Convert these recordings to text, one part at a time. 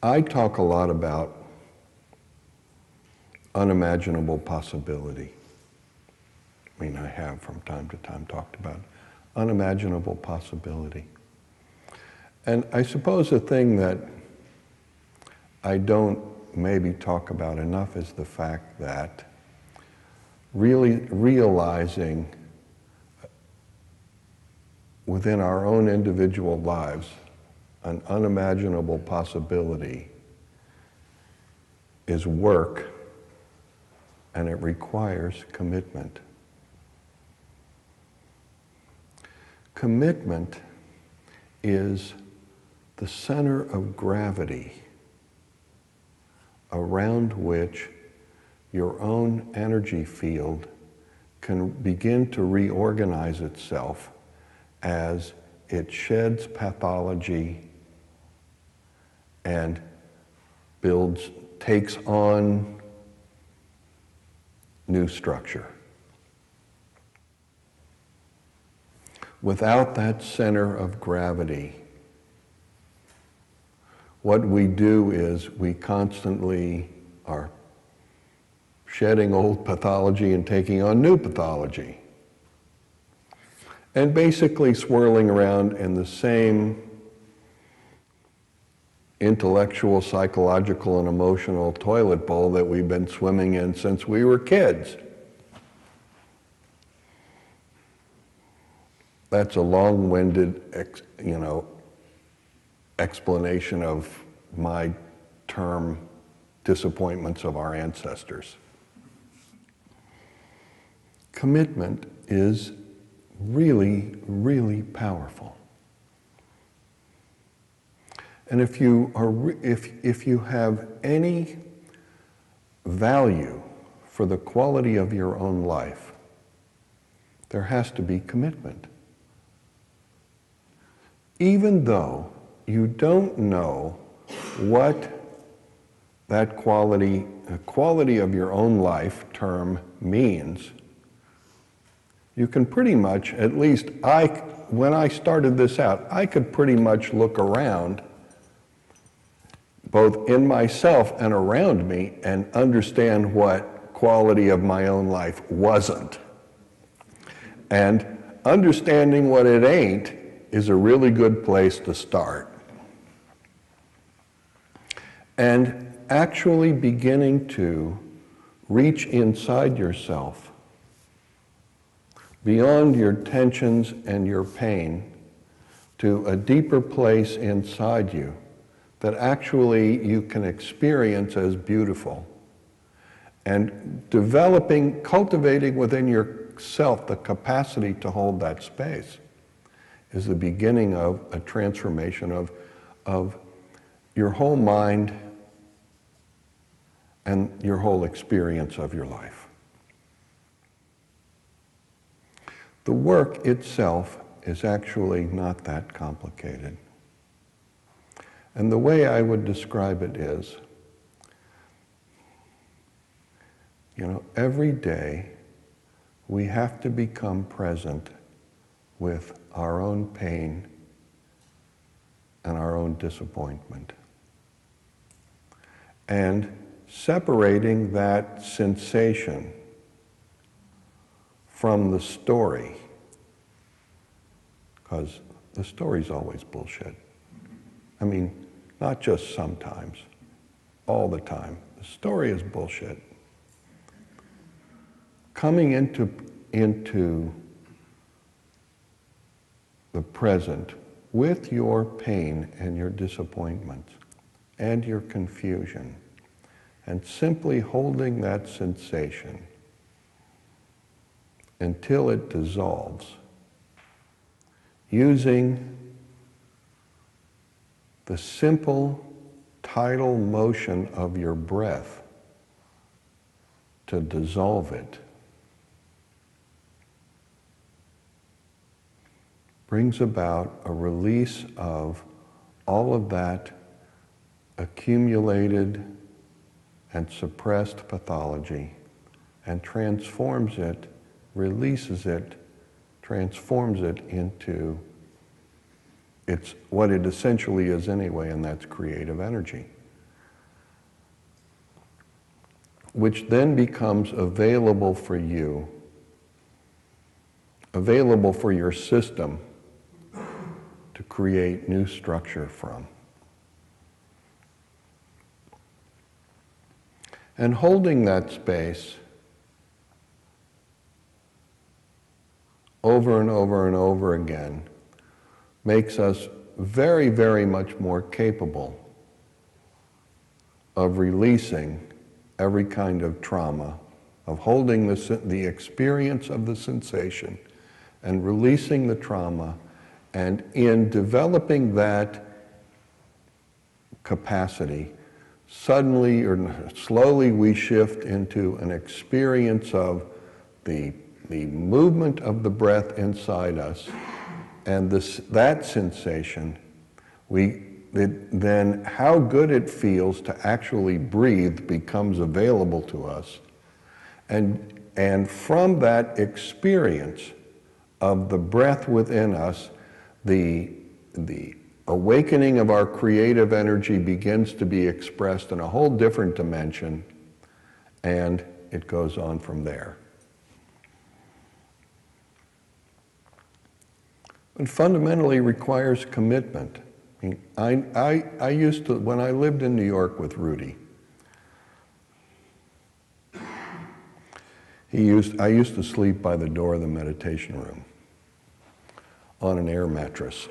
I talk a lot about unimaginable possibility. I mean, I have from time to time talked about unimaginable possibility. And I suppose the thing that I don't maybe talk about enough is the fact that really realizing within our own individual lives an unimaginable possibility is work, and it requires commitment. Commitment is the center of gravity around which your own energy field can begin to reorganize itself as it sheds pathology and takes on new structure. Without that center of gravity, what we do is we constantly are shedding old pathology and taking on new pathology. And basically swirling around in the same intellectual, psychological, and emotional toilet bowl that we've been swimming in since we were kids. That's a long-winded, explanation of my term, disappointments of our ancestors. Commitment is really, really powerful. And if you have any value for the quality of your own life, there has to be commitment. Even though you don't know what that quality of your own life term means, you can pretty much, at least when I started this out, I could pretty much look around, both in myself and around me, and understand what quality of my own life wasn't. And understanding what it ain't is a really good place to start. And actually beginning to reach inside yourself, beyond your tensions and your pain, to a deeper place inside you that actually you can experience as beautiful. And cultivating within yourself the capacity to hold that space is the beginning of a transformation of your whole mind and your whole experience of your life. The work itself is actually not that complicated. And the way I would describe it is, every day we have to become present with our own pain and our own disappointment. And separating that sensation from the story, because the story's always bullshit. I mean, not just sometimes, all the time. The story is bullshit. Coming into the present with your pain and your disappointments and your confusion, and simply holding that sensation until it dissolves, using the simple tidal motion of your breath to dissolve it, brings about a release of all of that accumulated and suppressed pathology, and transforms it, releases it, transforms it into what it essentially is anyway, and that's creative energy. which then becomes available for you, available for your system to create new structure from. And holding that space over and over and over again makes us very, very much more capable of releasing every kind of trauma, of holding the experience of the sensation and releasing the trauma, and in developing that capacity, suddenly or slowly we shift into an experience of the movement of the breath inside us, and that sensation, then how good it feels to actually breathe becomes available to us. And from that experience of the breath within us, the awakening of our creative energy begins to be expressed in a whole different dimension, and it goes on from there. It fundamentally requires commitment. I used to, when I lived in New York with Rudy, I used to sleep by the door of the meditation room on an air mattress.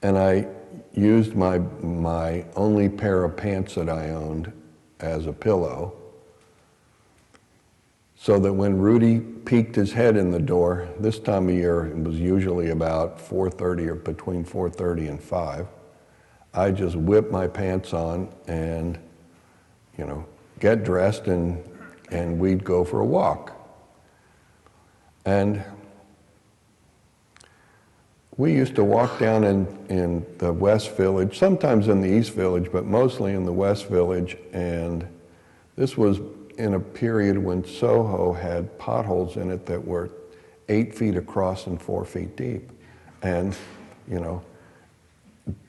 And I used my only pair of pants that I owned as a pillow, so that when Rudy peeked his head in the door, this time of year, it was usually about 4:30 or between 4:30 and 5, I just whip my pants on and, get dressed and we'd go for a walk. And we used to walk down in the West Village, sometimes in the East Village, but mostly in the West Village, and this was in a period when Soho had potholes in it that were 8 feet across and 4 feet deep. And,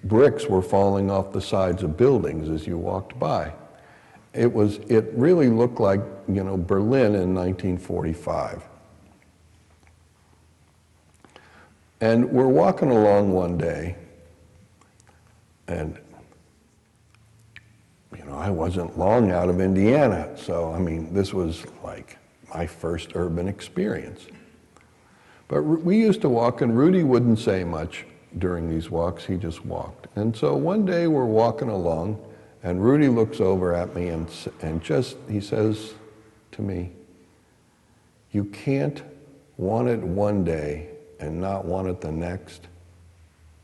bricks were falling off the sides of buildings as you walked by. It really looked like, Berlin in 1945. And we're walking along one day, and I wasn't long out of Indiana, so this was like my first urban experience. But we used to walk, and Rudy wouldn't say much during these walks, he just walked. And so one day we're walking along, and Rudy looks over at me and he says to me, "You can't want it one day and not want it the next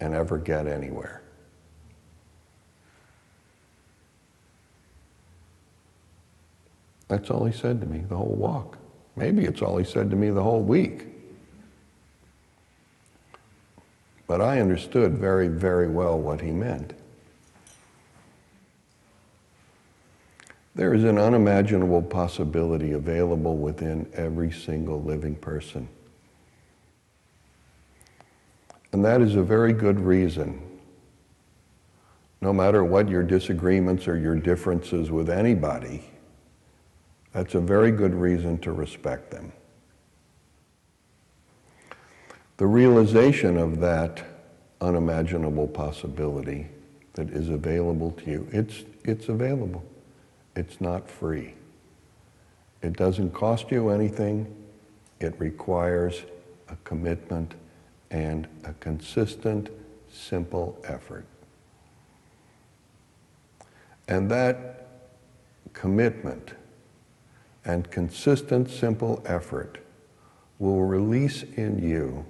and ever get anywhere." That's all he said to me the whole walk. Maybe it's all he said to me the whole week. But I understood very, very well what he meant. There is an unimaginable possibility available within every single living person. And that is a very good reason, no matter what your disagreements or your differences with anybody, that's a very good reason to respect them. The realization of that unimaginable possibility that is available to you, it's available. It's not free. It doesn't cost you anything. It requires a commitment and a consistent, simple effort. And that commitment and consistent, simple effort will release in you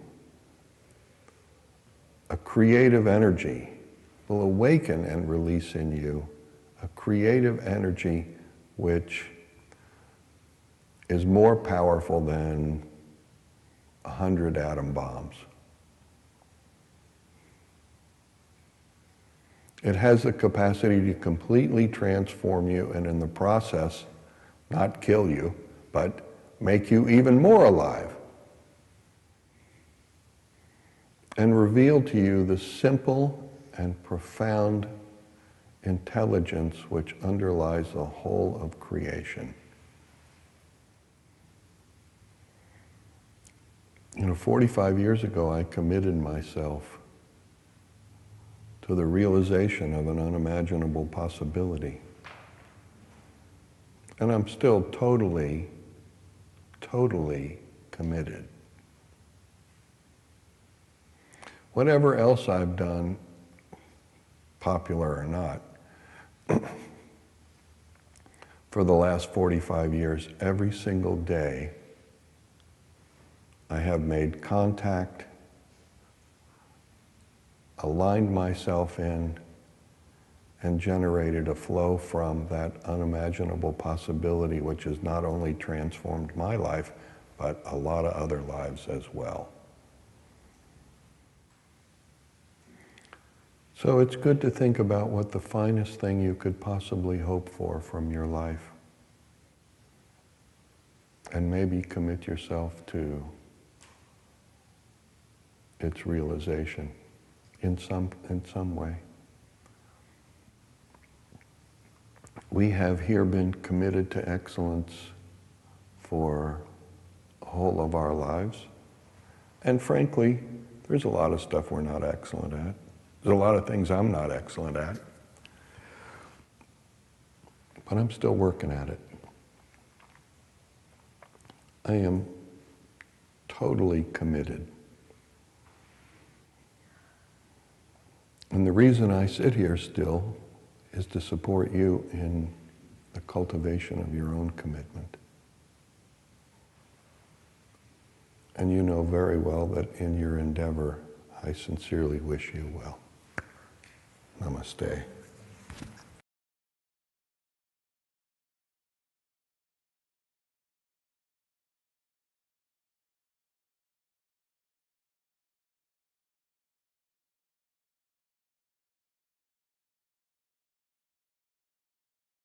a creative energy, will awaken and release in you a creative energy which is more powerful than 100 atom bombs. It has the capacity to completely transform you, and in the process, not kill you, but make you even more alive. And reveal to you the simple and profound intelligence which underlies the whole of creation. 45 years ago, I committed myself to the realization of an unimaginable possibility. And I'm still totally committed. Whatever else I've done, popular or not, for the last 45 years, every single day, I have made contact, aligned myself in, and generated a flow from that unimaginable possibility, which has not only transformed my life, but a lot of other lives as well. So it's good to think about what the finest thing you could possibly hope for from your life, and maybe commit yourself to its realization in some way. We have here been committed to excellence for the whole of our lives. And frankly, there's a lot of stuff we're not excellent at. There's a lot of things I'm not excellent at. But I'm still working at it. I am totally committed. And the reason I sit here still is to support you in the cultivation of your own commitment. And you know very well that in your endeavor, I sincerely wish you well. Namaste.